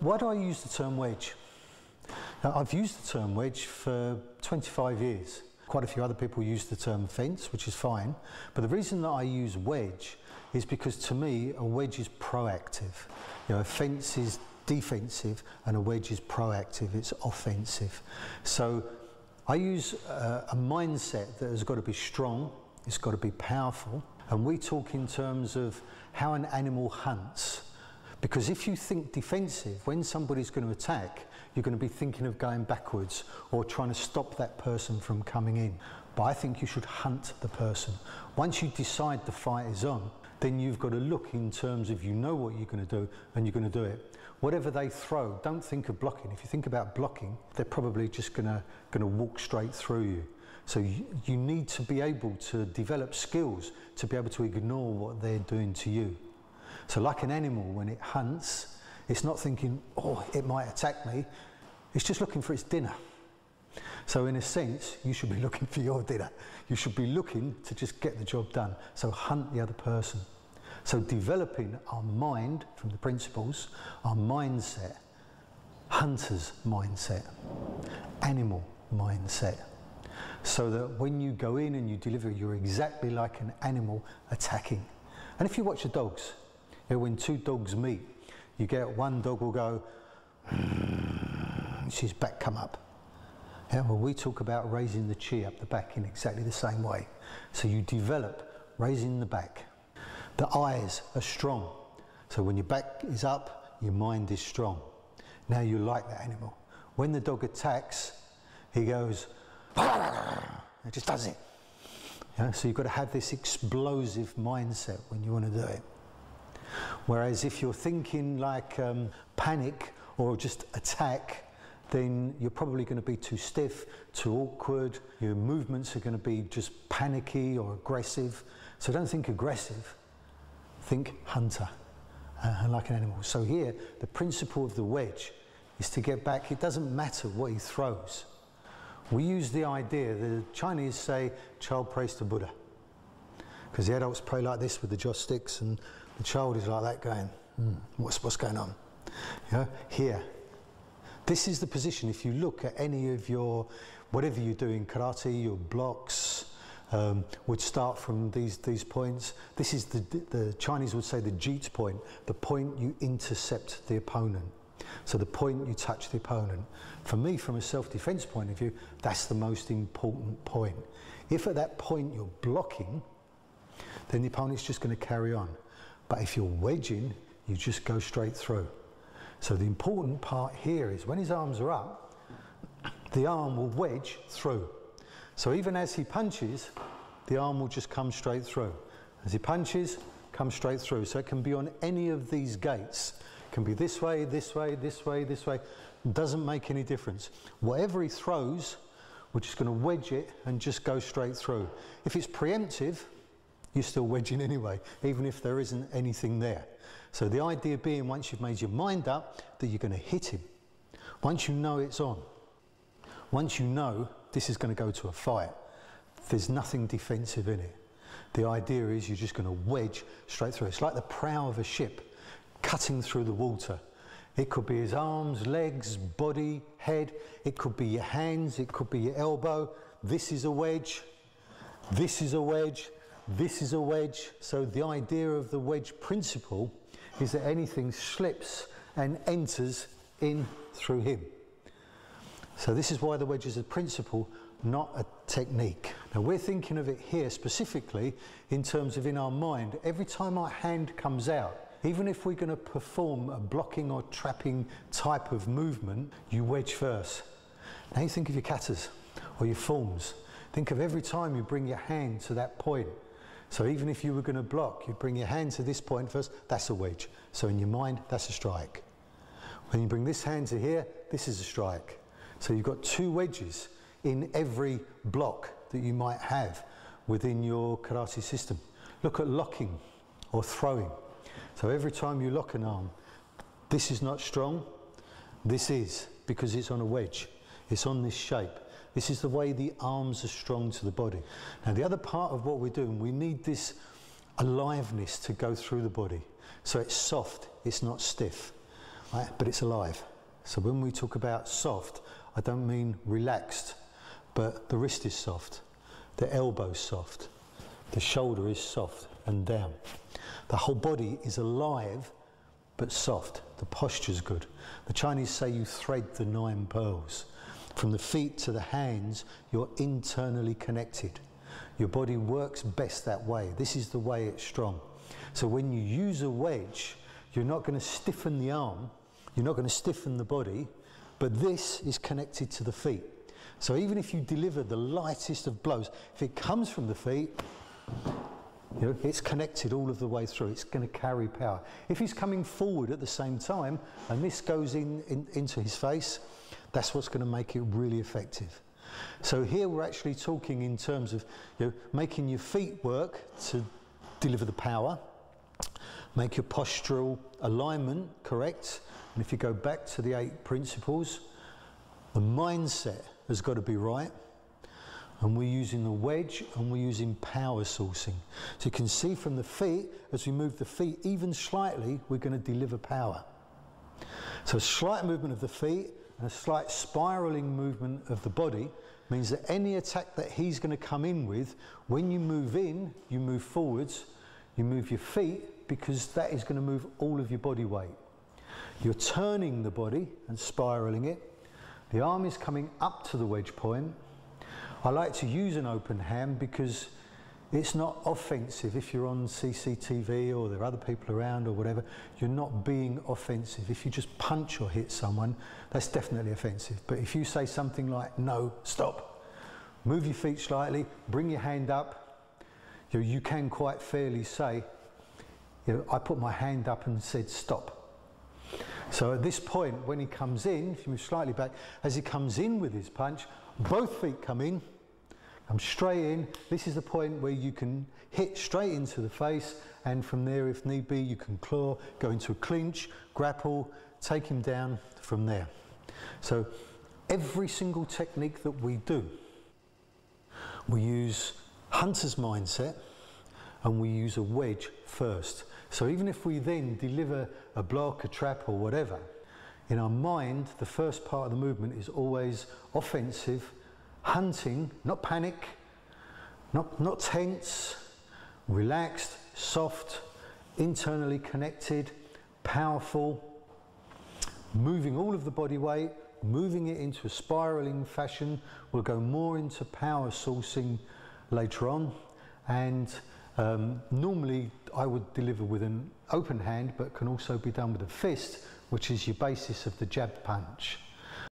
Why do I use the term wedge? Now, I've used the term wedge for 25 years. Quite a few other people use the term fence, which is fine. But the reason that I use wedge is because to me, a wedge is proactive. You know, a fence is defensive and a wedge is proactive, it's offensive. So I use a mindset that has got to be strong, it's got to be powerful. And we talk in terms of how an animal hunts. Because if you think defensive, when somebody's going to attack, you're going to be thinking of going backwards or trying to stop that person from coming in. But I think you should hunt the person. Once you decide the fight is on, then you've got to look in terms of you know what you're going to do and you're going to do it. Whatever they throw, don't think of blocking. If you think about blocking, they're probably just going to walk straight through you. So you need to be able to develop skills to be able to ignore what they're doing to you. So like an animal, when it hunts, it's not thinking, oh, it might attack me. It's just looking for its dinner. So in a sense, you should be looking for your dinner. You should be looking to just get the job done. So hunt the other person. So developing our mind from the principles, our mindset, hunter's mindset, animal mindset. So that when you go in and you deliver, you're exactly like an animal attacking. And if you watch the dogs, you know, when two dogs meet, you get one dog will go, his back come up. Yeah, well, we talk about raising the chi up the back in exactly the same way. So you develop raising the back. The eyes are strong. So when your back is up, your mind is strong. Now you like that animal. When the dog attacks, he goes, it just does it. Yeah, so you've got to have this explosive mindset when you want to do it. Whereas if you're thinking like panic or just attack, then you're probably going to be too stiff, too awkward. Your movements are going to be just panicky or aggressive. So don't think aggressive, think hunter, like an animal. So here, the principle of the wedge is to get back. It doesn't matter what he throws. We use the idea, the Chinese say, child prays to Buddha. Because the adults pray like this with the joss sticks and the child is like that going, what's going on? Yeah? Here, this is the position. If you look at any of your, whatever you do in karate, your blocks would start from these points. This is the Chinese would say the jeet point, the point you intercept the opponent. So the point you touch the opponent. For me, from a self-defense point of view, that's the most important point. If at that point you're blocking, then the opponent's just going to carry on. But if you're wedging, you just go straight through. So the important part here is when his arms are up, the arm will wedge through. So even as he punches, the arm will just come straight through. As he punches, come straight through. So it can be on any of these gates. It can be this way, this way, this way, this way. It doesn't make any difference. Whatever he throws, we're just going to wedge it and just go straight through. If it's preemptive, you're still wedging anyway, even if there isn't anything there. So the idea being, once you've made your mind up that you're going to hit him, once you know it's on, once you know this is going to go to a fight, there's nothing defensive in it. The idea is you're just going to wedge straight through. It's like the prow of a ship cutting through the water. It could be his arms, legs, body, head. It could be your hands. It could be your elbow. This is a wedge. This is a wedge. This is a wedge. So the idea of the wedge principle is that anything slips and enters in through him. So this is why the wedge is a principle, not a technique. Now we're thinking of it here specifically in terms of in our mind. Every time our hand comes out, even if we're going to perform a blocking or trapping type of movement, you wedge first. Now you think of your katas or your forms. Think of every time you bring your hand to that point. So even if you were going to block, you bring your hand to this point first, that's a wedge. So in your mind, that's a strike. When you bring this hand to here, this is a strike. So you've got two wedges in every block that you might have within your karate system. Look at locking or throwing. So every time you lock an arm, this is not strong, this is, because it's on a wedge. It's on this shape. This is the way the arms are strong to the body. Now the other part of what we're doing, we need this aliveness to go through the body. So it's soft, it's not stiff. right? But it's alive. So when we talk about soft, I don't mean relaxed, but the wrist is soft, the elbow's soft, the shoulder is soft and down. The whole body is alive, but soft. The posture's good. The Chinese say you thread the 9 pearls. From the feet to the hands, you're internally connected. Your body works best that way. This is the way it's strong. So when you use a wedge, you're not going to stiffen the arm, you're not going to stiffen the body, but this is connected to the feet. So even if you deliver the lightest of blows, if it comes from the feet, you know, it's connected all of the way through. It's going to carry power. If he's coming forward at the same time, and this goes into his face, that's what's going to make it really effective. So here we're actually talking in terms of, you know, making your feet work to deliver the power, make your postural alignment correct. And if you go back to the 8 principles, the mindset has got to be right. And we're using the wedge and we're using power sourcing. So you can see from the feet, as we move the feet even slightly, we're going to deliver power. So a slight movement of the feet and a slight spiraling movement of the body means that any attack that he's going to come in with, when you move in, you move forwards, you move your feet, because that is going to move all of your body weight. You're turning the body and spiraling it. The arm is coming up to the wedge point. I like to use an open hand because it's not offensive. If you're on CCTV or there are other people around or whatever, you're not being offensive. If you just punch or hit someone, that's definitely offensive. But if you say something like, no, stop, move your feet slightly, bring your hand up, you can quite fairly say, I put my hand up and said stop. So at this point, when he comes in, if you move slightly back, as he comes in with his punch, both feet come in, come straight in. This is the point where you can hit straight into the face, and from there, if need be, you can claw, go into a clinch, grapple, take him down from there. So every single technique that we do, we use hunter's mindset and we use a wedge first. So even if we then deliver a block, a trap or whatever, in our mind, the first part of the movement is always offensive, hunting, not panic, not tense, relaxed, soft, internally connected, powerful, moving all of the body weight, moving it into a spiraling fashion. We'll go more into power sourcing later on. And normally I would deliver with an open hand, but can also be done with a fist, which is your basis of the jab punch.